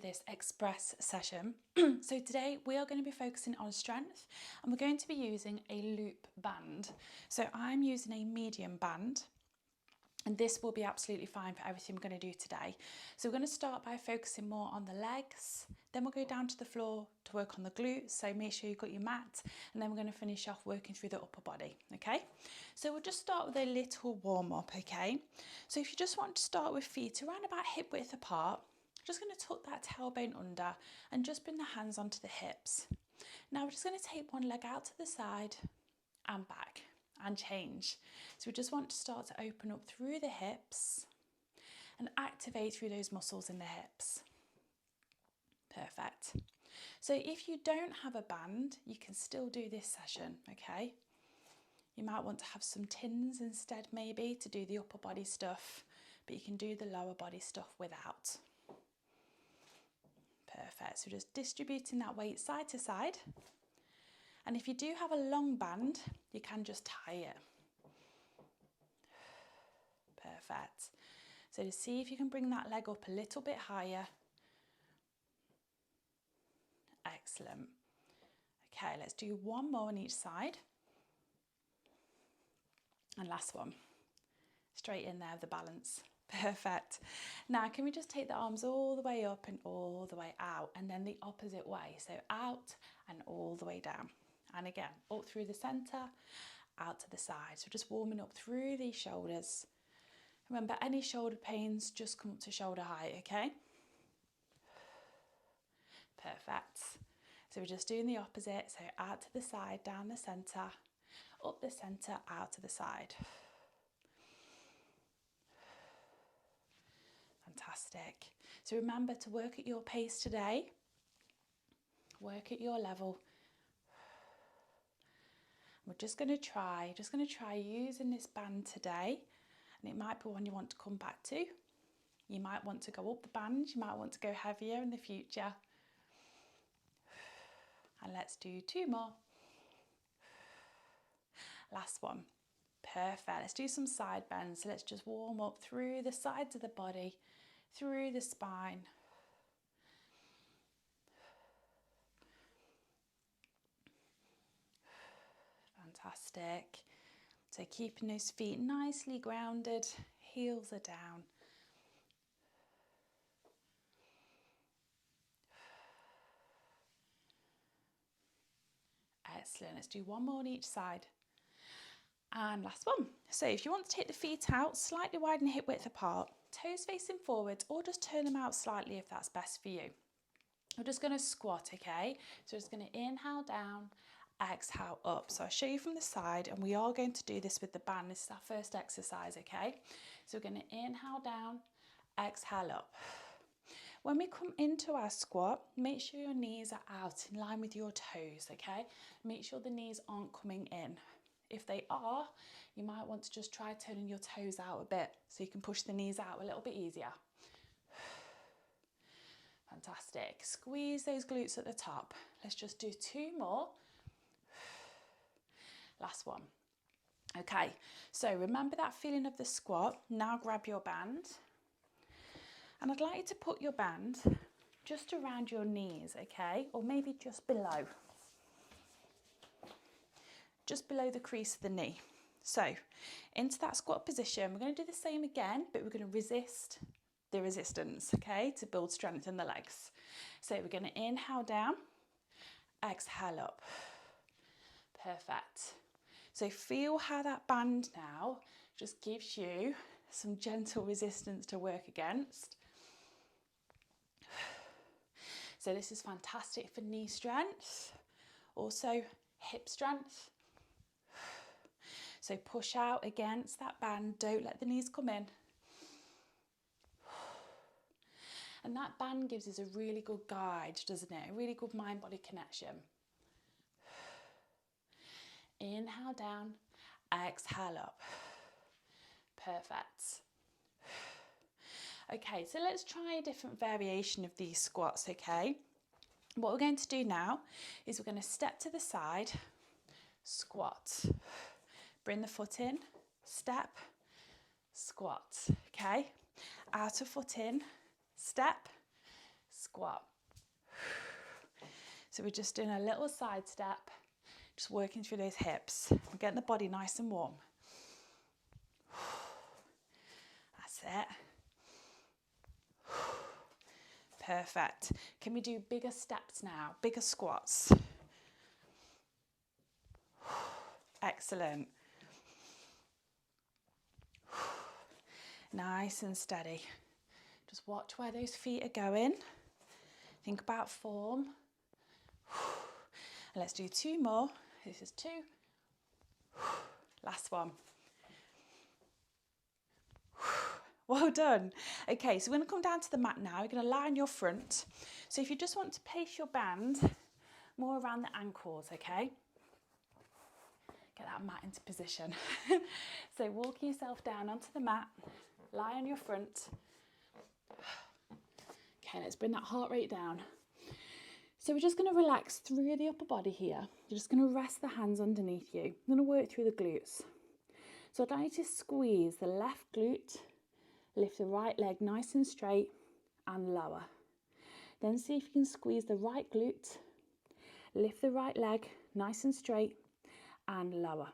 this express session. So today we are going to be focusing on strength and we're going to be using a loop band. So I'm using a medium band and this will be absolutely fine for everything we're going to do today. So we're going to start by focusing more on the legs, then we'll go down to the floor to work on the glutes, so make sure you've got your mat, and then we're going to finish off working through the upper body, okay? So we'll just start with a little warm up, okay? So if you just want to start with feet around about hip width apart, just going to tuck that tailbone under and just bring the hands onto the hips. Now we're just going to take one leg out to the side and back and change. So we just want to start to open up through the hips and activate through those muscles in the hips. Perfect. So if you don't have a band, you can still do this session, okay? You might want to have some tins instead maybe to do the upper body stuff, but you can do the lower body stuff without. Perfect. So just distributing that weight side to side. And if you do have a long band, you can just tie it. Perfect. So to see if you can bring that leg up a little bit higher. Excellent. Okay, let's do one more on each side. And last one. Straight in there with the balance. Perfect. Now, can we just take the arms all the way up and all the way out, and then the opposite way. So out and all the way down. And again, up through the centre, out to the side. So just warming up through these shoulders. Remember, any shoulder pains, just come up to shoulder height, okay? Perfect. So we're just doing the opposite. So out to the side, down the centre, up the centre, out to the side. Fantastic. So remember to work at your pace today. Work at your level. We're just going to try using this band today. And it might be one you want to come back to. You might want to go up the band. You might want to go heavier in the future. And let's do two more. Last one. Perfect. Let's do some side bends. So let's just warm up through the sides of the body, through the spine. Fantastic. So keeping those feet nicely grounded, heels are down. Excellent. Let's do one more on each side. And last one. So if you want to take the feet out, slightly widen hip width apart, toes facing forwards, or just turn them out slightly if that's best for you. We're just going to squat, okay? So we're just going to inhale down, exhale up. So I'll show you from the side, and we are going to do this with the band. This is our first exercise, okay? So we're going to inhale down, exhale up. When we come into our squat, make sure your knees are out in line with your toes, okay? Make sure the knees aren't coming in. If they are, you might want to just try turning your toes out a bit so you can push the knees out a little bit easier. Fantastic. Squeeze those glutes at the top. Let's just do two more. Last one. Okay, so remember that feeling of the squat. Now grab your band. And I'd like you to put your band just around your knees, okay? Or maybe just below. Just below the crease of the knee. So, into that squat position, we're going to do the same again, but we're going to resist the resistance, okay? To build strength in the legs. So we're going to inhale down, exhale up. Perfect. So feel how that band now just gives you some gentle resistance to work against. So this is fantastic for knee strength, also hip strength. So push out against that band, don't let the knees come in. And that band gives us a really good guide, doesn't it? A really good mind-body connection. Inhale down, exhale up. Perfect. Okay, so let's try a different variation of these squats, okay? What we're going to do now is we're going to step to the side, squat. Bring the foot in, step, squat, okay? Outer foot in, step, squat. So we're just doing a little side step, just working through those hips. We're getting the body nice and warm. That's it. Perfect. Can we do bigger steps now? Bigger squats. Excellent. Nice and steady. Just watch where those feet are going. Think about form. And let's do 2 more. This is 2. Last one. Well done. Okay, so we're going to come down to the mat now. You're going to lie on your front. So if you just want to place your band more around the ankles, okay? Get that mat into position. So walk yourself down onto the mat. Lie on your front. Okay, let's bring that heart rate down. So we're just going to relax through the upper body here. You're just going to rest the hands underneath you. I'm going to work through the glutes. So I'd like you to squeeze the left glute, lift the right leg nice and straight and lower. Then see if you can squeeze the right glute, lift the right leg nice and straight and lower.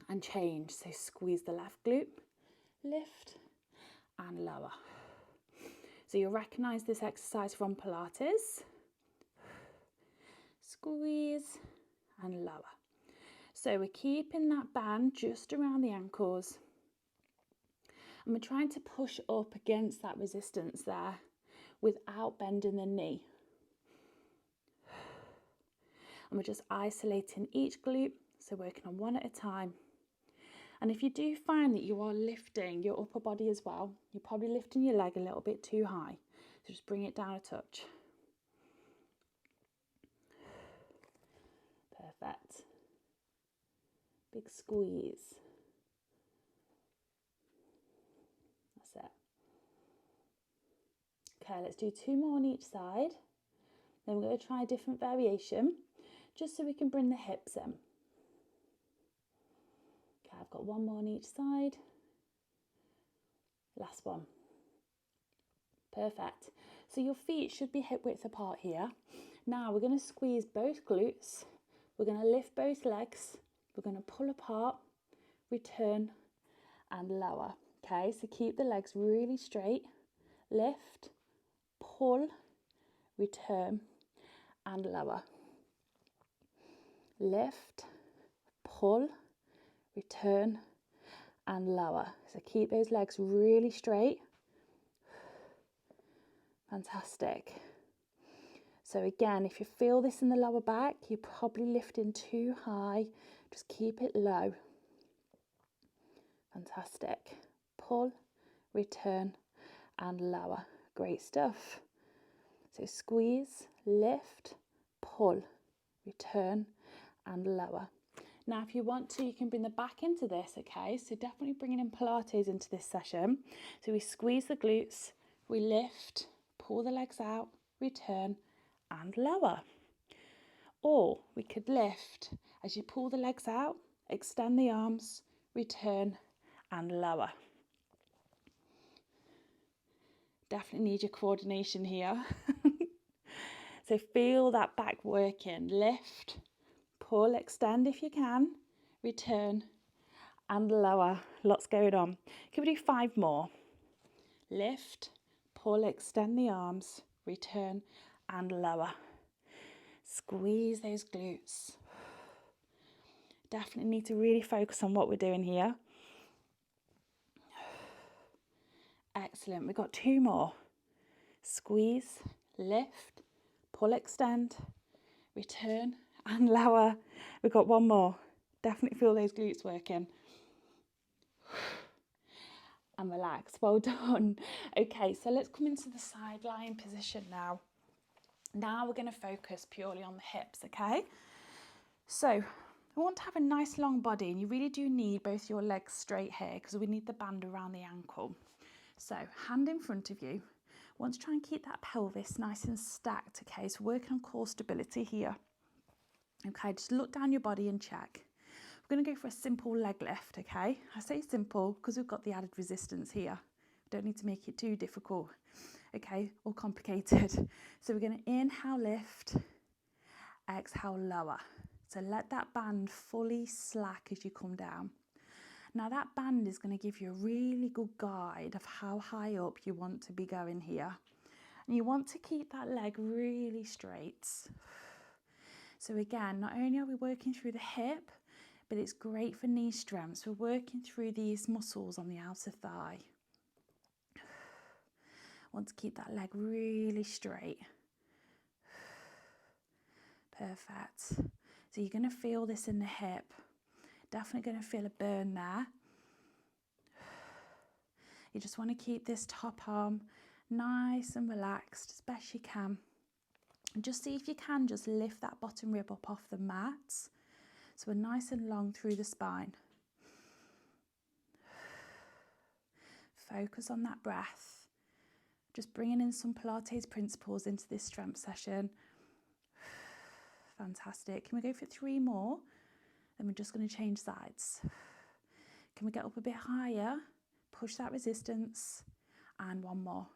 And change. So squeeze the left glute, lift and lower. So you'll recognise this exercise from Pilates. Squeeze and lower. So we're keeping that band just around the ankles. And we're trying to push up against that resistance there without bending the knee. And we're just isolating each glute, so working on one at a time. And if you do find that you are lifting your upper body as well, you're probably lifting your leg a little bit too high. So just bring it down a touch. Perfect. Big squeeze. That's it. Okay, let's do 2 more on each side. Then we're going to try a different variation, just so we can bring the hips in. Okay, I've got 1 more on each side. Last one. Perfect. So your feet should be hip width apart here. Now we're going to squeeze both glutes. We're going to lift both legs. We're going to pull apart, return and lower. Okay, so keep the legs really straight. Lift, pull, return and lower. Lift, pull, return and lower. So keep those legs really straight. Fantastic. So again, if you feel this in the lower back, you're probably lifting too high. Just keep it low. Fantastic. Pull, return and lower. Great stuff. So squeeze, lift, pull, return and lower. Now if you want to, you can bring the back into this, okay? So definitely bringing in Pilates into this session. So we squeeze the glutes, we lift, pull the legs out, return and lower. Or we could lift as you pull the legs out, extend the arms, return and lower. Definitely need your coordination here. So feel that back working. Lift, pull, extend if you can, return and lower. Lots going on. Can we do 5 more? Lift, pull, extend the arms, return and lower. Squeeze those glutes. Definitely need to really focus on what we're doing here. Excellent. We've got 2 more. Squeeze, lift, pull, extend, return and lower. We've got 1 more. Definitely feel those glutes working. And relax. Well done. Okay, so let's come into the side lying position now. Now we're going to focus purely on the hips, okay? So we want to have a nice long body, and you really do need both your legs straight here because we need the band around the ankle. So hand in front of you. Want to try and keep that pelvis nice and stacked, okay? So working on core stability here. Okay, just look down your body and check. We're going to go for a simple leg lift, okay? I say simple because we've got the added resistance here. We don't need to make it too difficult. okay, all complicated. So we're going to inhale, lift, exhale, lower. So let that band fully slack as you come down. Now that band is going to give you a really good guide of how high up you want to be going here. And you want to keep that leg really straight. So again, not only are we working through the hip, but it's great for knee strength. So we're working through these muscles on the outer thigh. Want to keep that leg really straight. Perfect. So you're going to feel this in the hip. Definitely going to feel a burn there. You just want to keep this top arm nice and relaxed as best you can. And just see if you can just lift that bottom rib up off the mat. So we're nice and long through the spine. Focus on that breath. Just bringing in some Pilates principles into this strength session. Fantastic. Can we go for 3 more? Then we're just going to change sides. Can we get up a bit higher? Push that resistance. And 1 more.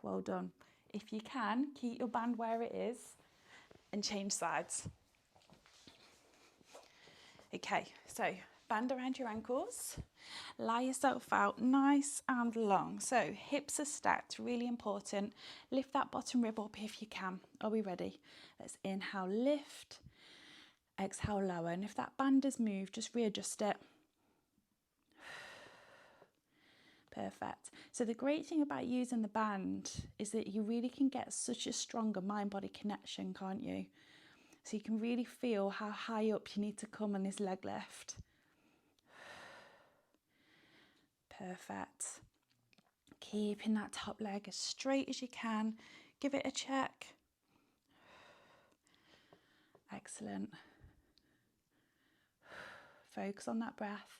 Well done. If you can, keep your band where it is and change sides. Okay, so band around your ankles. Lie yourself out nice and long. So hips are stacked, really important. Lift that bottom rib up if you can. Are we ready? Let's inhale, lift. Exhale, lower. And if that band has moved, just readjust it. Perfect. So the great thing about using the band is that you really can get such a stronger mind-body connection, can't you? So you can really feel how high up you need to come on this leg lift. Perfect. Keeping that top leg as straight as you can. Give it a check. Excellent. Focus on that breath.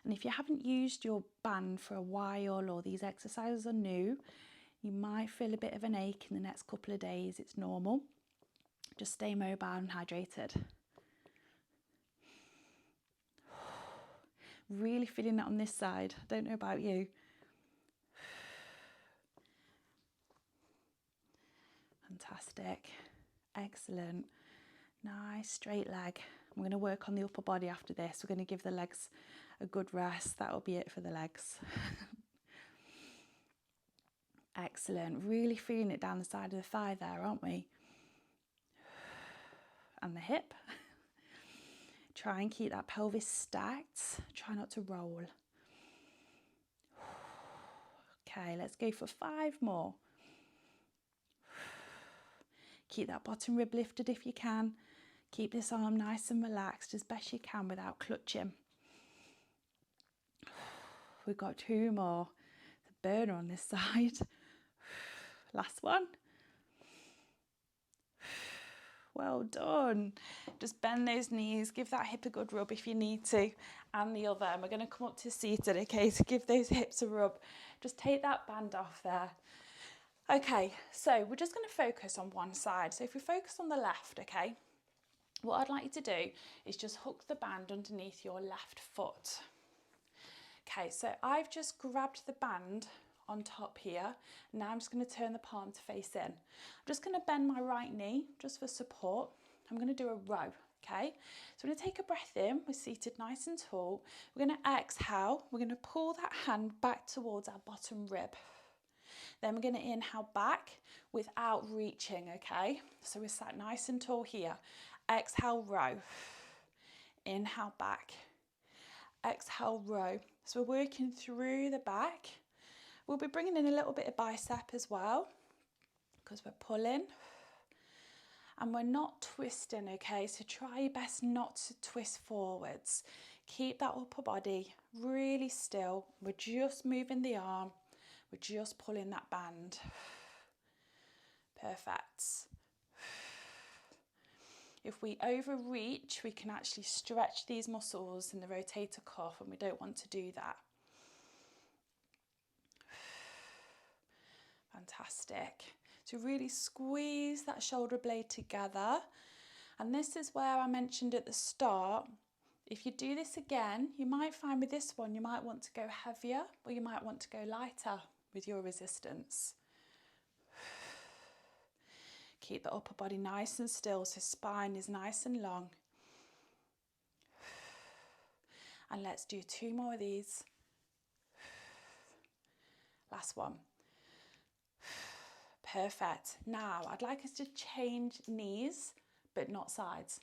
And if you haven't used your band for a while or these exercises are new, you might feel a bit of an ache in the next couple of days. It's normal. Just stay mobile and hydrated. Really feeling that on this side. I don't know about you. Fantastic. Excellent. Nice straight leg. I'm going to work on the upper body after this. We're going to give the legs a good rest. That'll be it for the legs. Excellent. Really feeling it down the side of the thigh there, aren't we? And the hip. Try and keep that pelvis stacked. Try not to roll. Okay, let's go for 5 more. Keep that bottom rib lifted if you can. Keep this arm nice and relaxed as best you can without clutching. We've got 2 more. The burner on this side. Last one. Well done. Just bend those knees, give that hip a good rub if you need to, and the other. And we're going to come up to seated, okay, to give those hips a rub. Just take that band off there. Okay, so we're just going to focus on one side. So if we focus on the left, okay, what I'd like you to do is just hook the band underneath your left foot. Okay, so I've just grabbed the band on top here. Now I'm just going to turn the palm to face in. I'm just going to bend my right knee just for support. I'm going to do a row, okay? So we're going to take a breath in. We're seated nice and tall. We're going to exhale. We're going to pull that hand back towards our bottom rib. Then we're going to inhale back without reaching, okay? So we're sat nice and tall here. Exhale, row. Inhale back. Exhale, row. So we're working through the back. We'll be bringing in a little bit of bicep as well because we're pulling. And we're not twisting, okay? So try your best not to twist forwards. Keep that upper body really still. We're just moving the arm. We're just pulling that band. Perfect. If we overreach, we can actually stretch these muscles in the rotator cuff, and we don't want to do that. Fantastic. So really squeeze that shoulder blade together. And this is where I mentioned at the start, If you do this again, you might find with this one, you might want to go heavier or you might want to go lighter with your resistance. Keep the upper body nice and still so spine is nice and long. And let's do 2 more of these. Last one. Perfect. Now I'd like us to change knees, but not sides.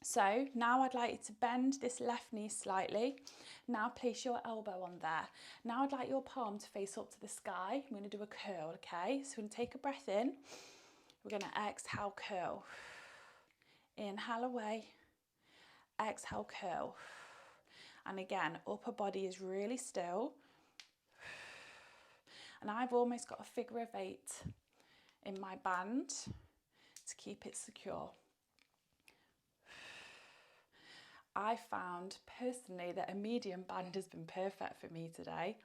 So now I'd like you to bend this left knee slightly. Now place your elbow on there. Now I'd like your palm to face up to the sky. I'm going to do a curl, okay? So we're going to take a breath in. We're going to exhale, curl. Inhale away. Exhale, curl. And again, upper body is really still. And I've almost got a figure of 8 in my band to keep it secure. I found personally that a medium band has been perfect for me today.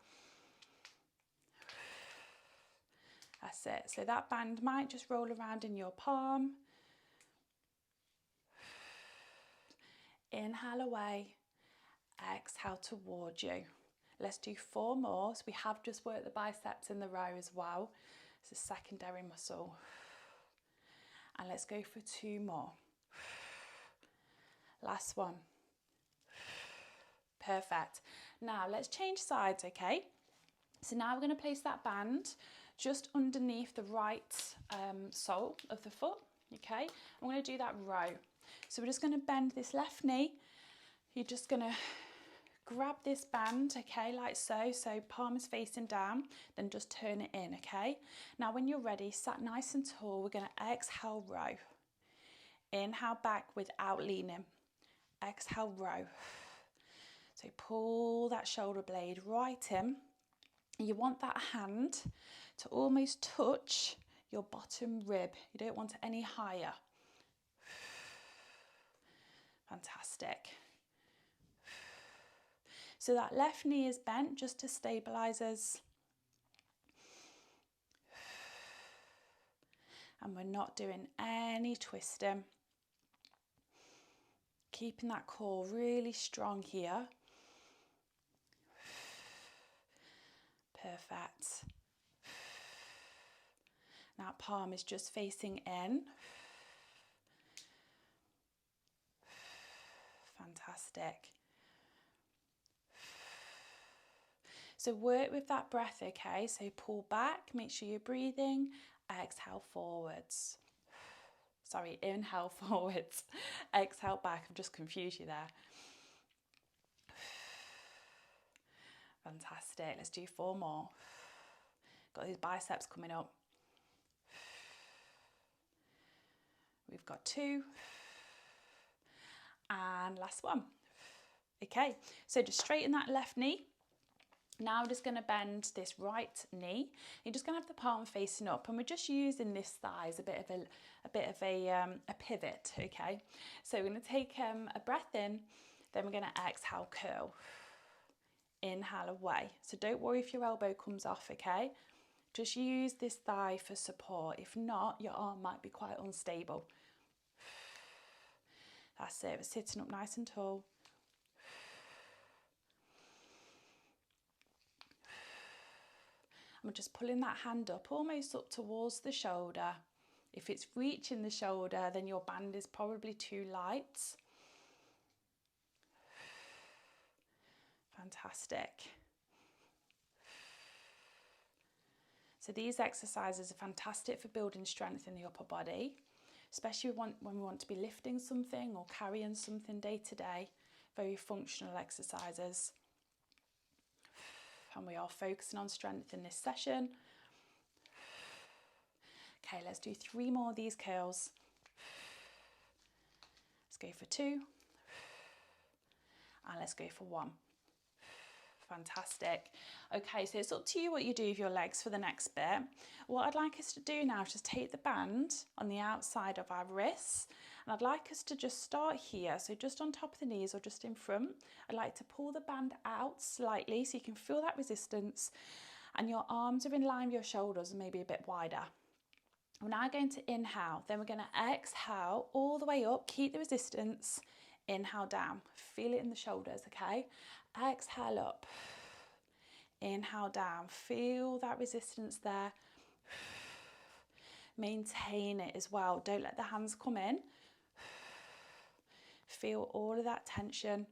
That's it. So that band might just roll around in your palm. Inhale away, exhale towards you. Let's do 4 more. So we have just worked the biceps in the row as well. It's a secondary muscle. And let's go for 2 more. Last one. Perfect. Now let's change sides, okay? So now we're going to place that band just underneath the right sole of the foot, okay? I'm going to do that row. So we're just going to bend this left knee. You're just going to grab this band, okay, like so. So palm is facing down, then just turn it in, okay? Now when you're ready, sat nice and tall, we're going to exhale, row. Inhale back without leaning. Exhale, row. So pull that shoulder blade right in. You want that hand to almost touch your bottom rib. You don't want it any higher. Fantastic. So that left knee is bent just to stabilise us. And we're not doing any twisting. Keeping that core really strong here. Perfect. Now palm is just facing in. Fantastic. So work with that breath, okay? So pull back, make sure you're breathing. Exhale forwards. Sorry, inhale forwards. Exhale back. I've just confused you there. Fantastic. Let's do 4 more. Got these biceps coming up. We've got 2. And last one. Okay, so just straighten that left knee. Now we're just going to bend this right knee. You're just going to have the palm facing up, and we're just using this thigh as a bit of a pivot. Okay, so we're going to take a breath in, then we're going to exhale, curl. Inhale away. So don't worry if your elbow comes off. Okay, just use this thigh for support. If not, your arm might be quite unstable. That's it. We're sitting up nice and tall. I'm just pulling that hand up, almost up towards the shoulder. If it's reaching the shoulder, then your band is probably too light. Fantastic. So these exercises are fantastic for building strength in the upper body, especially when we want to be lifting something or carrying something day to day. Very functional exercises. And we are focusing on strength in this session. Okay, let's do 3 more of these curls. Let's go for 2. And let's go for 1. Fantastic. Okay, so it's up to you what you do with your legs for the next bit. What I'd like us to do now is just take the band on the outside of our wrists, and I'd like us to just start here, so just on top of the knees or just in front. I'd like to pull the band out slightly so you can feel that resistance, and your arms are in line with your shoulders and maybe a bit wider. We're now going to inhale, then we're going to exhale all the way up, keep the resistance. Inhale down, feel it in the shoulders, okay? Exhale up, inhale down, feel that resistance there. Maintain it as well, don't let the hands come in. Feel all of that tension.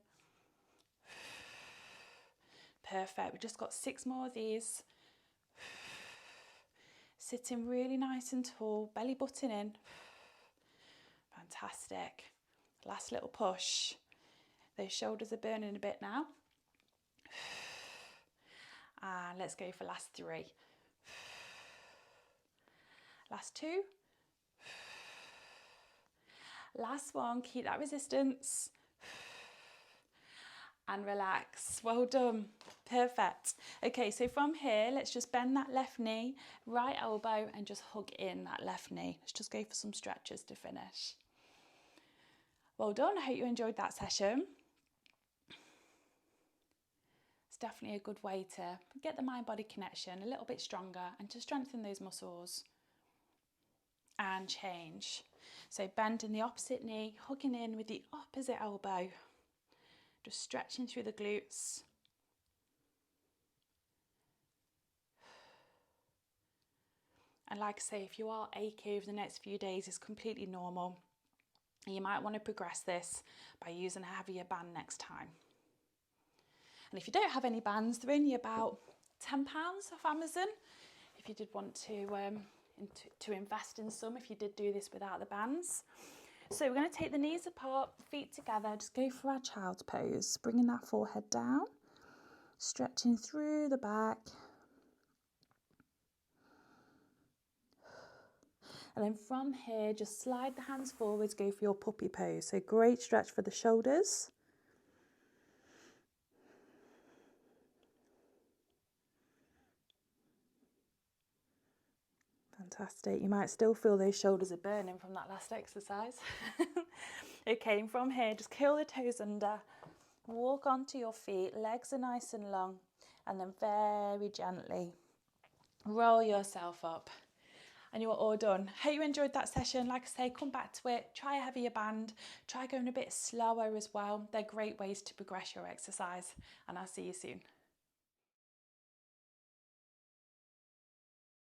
Perfect, we've just got 6 more of these. Sitting really nice and tall, belly button in. Fantastic. Last little push. Those shoulders are burning a bit now. And let's go for last 3. Last 2. Last one, keep that resistance. And relax. Well done. Perfect. Okay, so from here, let's just bend that left knee, right elbow, and just hug in that left knee. Let's just go for some stretches to finish. Well done. I hope you enjoyed that session. It's definitely a good way to get the mind-body connection a little bit stronger and to strengthen those muscles. And change. So bending the opposite knee, hugging in with the opposite elbow. Just stretching through the glutes. And like I say, if you are achy over the next few days, it's completely normal. And you might want to progress this by using a heavier band next time. And if you don't have any bands, they're only about £10 off Amazon. If you did want to invest in some, if you did do this without the bands. So we're going to take the knees apart, feet together, just go for our child's pose, bringing that forehead down, stretching through the back. And then from here, just slide the hands forwards, go for your puppy pose. So great stretch for the shoulders. Fantastic. You might still feel those shoulders are burning from that last exercise. Okay, and from here, just curl the toes under, walk onto your feet, legs are nice and long, and then very gently roll yourself up. And you're all done. Hope you enjoyed that session. Like I say, come back to it, try a heavier band, try going a bit slower as well. They're great ways to progress your exercise, and I'll see you soon.